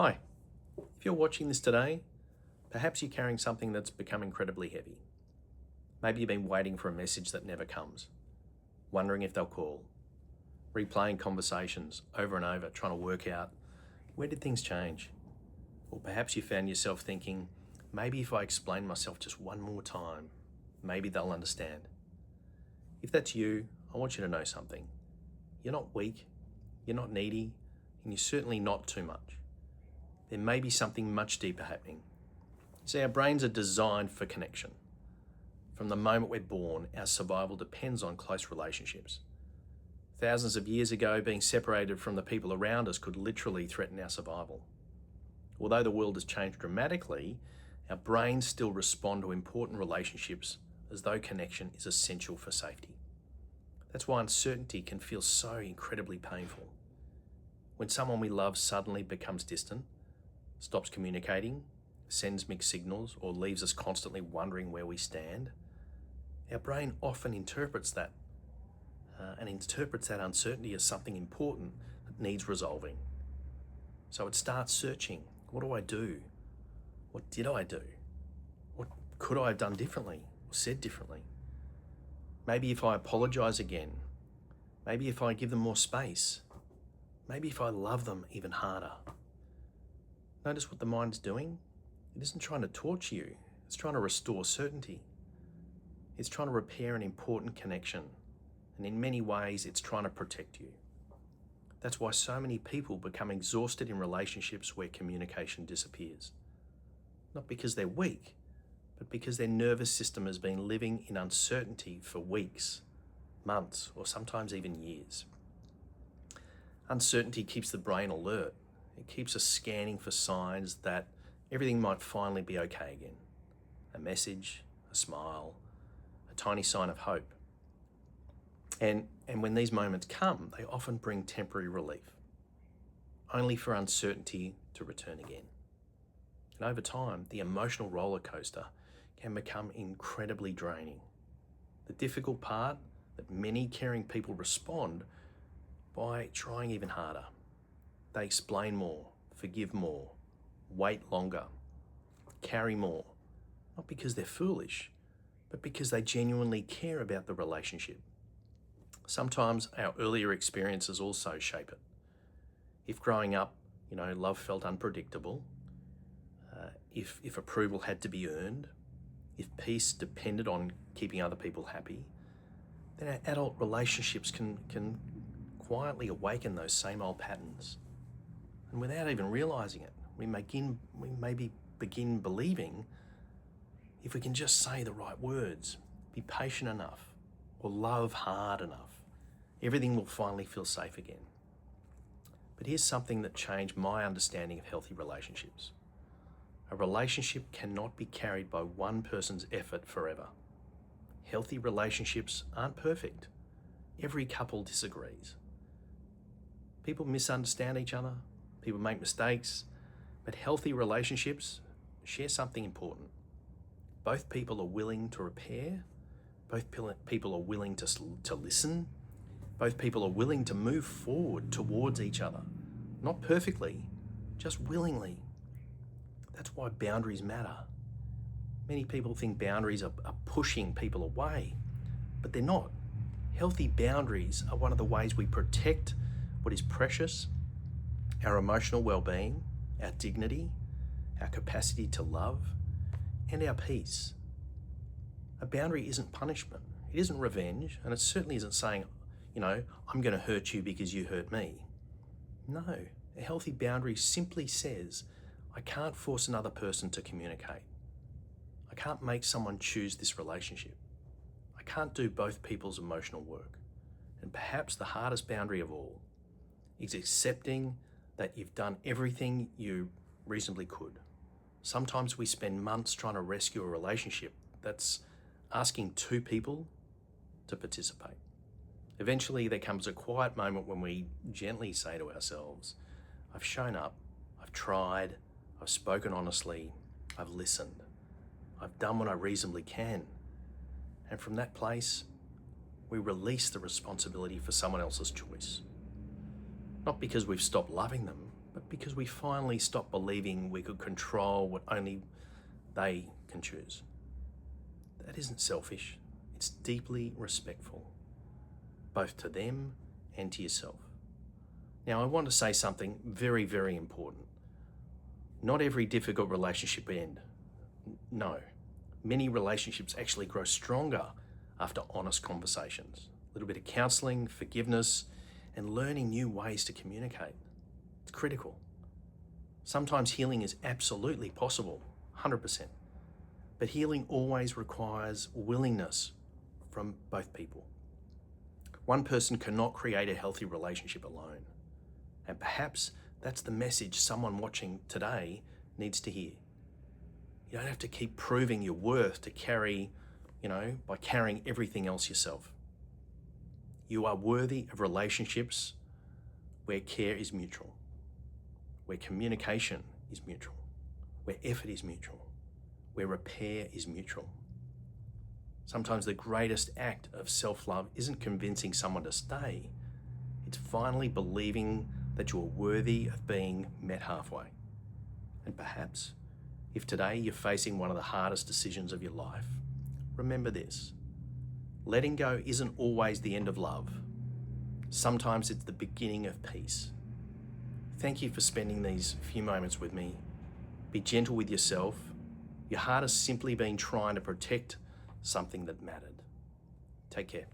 Hi, if you're watching this today, perhaps you're carrying something that's become incredibly heavy. Maybe you've been waiting for a message that never comes, wondering if they'll call, replaying conversations over and over, trying to work out where did things change? Or perhaps you found yourself thinking, maybe if I explain myself just one more time, maybe they'll understand. If that's you, I want you to know something. You're not weak, you're not needy, and you're certainly not too much. There may be something much deeper happening. See, our brains are designed for connection. From the moment we're born, our survival depends on close relationships. Thousands of years ago, being separated from the people around us could literally threaten our survival. Although the world has changed dramatically, our brains still respond to important relationships as though connection is essential for safety. That's why uncertainty can feel so incredibly painful. When someone we love suddenly becomes distant, stops communicating, sends mixed signals, or leaves us constantly wondering where we stand, our brain often interprets that uncertainty as something important that needs resolving. So it starts searching. What do I do? What did I do? What could I have done differently or said differently? Maybe if I apologize again, maybe if I give them more space, maybe if I love them even harder. Notice what the mind's doing. It isn't trying to torture you. It's trying to restore certainty. It's trying to repair an important connection. And in many ways, it's trying to protect you. That's why so many people become exhausted in relationships where communication disappears. Not because they're weak, but because their nervous system has been living in uncertainty for weeks, months, or sometimes even years. Uncertainty keeps the brain alert. It keeps us scanning for signs that everything might finally be okay again. A message, a smile, a tiny sign of hope. And when these moments come, they often bring temporary relief, only for uncertainty to return again. And over time, the emotional roller coaster can become incredibly draining. The difficult part that many caring people respond by trying even harder. They explain more, forgive more, wait longer, carry more, not because they're foolish, but because they genuinely care about the relationship. Sometimes our earlier experiences also shape it. If growing up, love felt unpredictable, if approval had to be earned, if peace depended on keeping other people happy, then our adult relationships can quietly awaken those same old patterns. And without even realizing it, we maybe begin believing if we can just say the right words, be patient enough, or love hard enough, everything will finally feel safe again. But here's something that changed my understanding of healthy relationships. A relationship cannot be carried by one person's effort forever. Healthy relationships aren't perfect. Every couple disagrees. People misunderstand each other, people make mistakes, but healthy relationships share something important. Both people are willing to repair, both people are willing to listen, both people are willing to move forward towards each other. Not perfectly, just willingly. That's why boundaries matter. Many people think boundaries are pushing people away, but they're not. Healthy boundaries are one of the ways we protect what is precious, our emotional well-being, our dignity, our capacity to love, and our peace. A boundary isn't punishment. It isn't revenge, and it certainly isn't saying, I'm going to hurt you because you hurt me. No, a healthy boundary simply says, I can't force another person to communicate. I can't make someone choose this relationship. I can't do both people's emotional work. And perhaps the hardest boundary of all is accepting that you've done everything you reasonably could. Sometimes we spend months trying to rescue a relationship that's asking two people to participate. Eventually, there comes a quiet moment when we gently say to ourselves, I've shown up, I've tried, I've spoken honestly, I've listened, I've done what I reasonably can. And from that place, we release the responsibility for someone else's choice. Not because we've stopped loving them, but because we finally stopped believing we could control what only they can choose. That isn't selfish, it's deeply respectful, both to them and to yourself. Now, I want to say something very, very important. Not every difficult relationship ends. No. Many relationships actually grow stronger after honest conversations. A little bit of counseling, forgiveness, and learning new ways to communicate. It's critical. Sometimes healing is absolutely possible, 100%. But healing always requires willingness from both people. One person cannot create a healthy relationship alone. And perhaps that's the message someone watching today needs to hear. You don't have to keep proving your worth to carry, by carrying everything else yourself. You are worthy of relationships where care is mutual, where communication is mutual, where effort is mutual, where repair is mutual. Sometimes the greatest act of self-love isn't convincing someone to stay. It's finally believing that you're worthy of being met halfway. And perhaps, if today you're facing one of the hardest decisions of your life, remember this: letting go isn't always the end of love. Sometimes it's the beginning of peace. Thank you for spending these few moments with me. Be gentle with yourself. Your heart has simply been trying to protect something that mattered. Take care.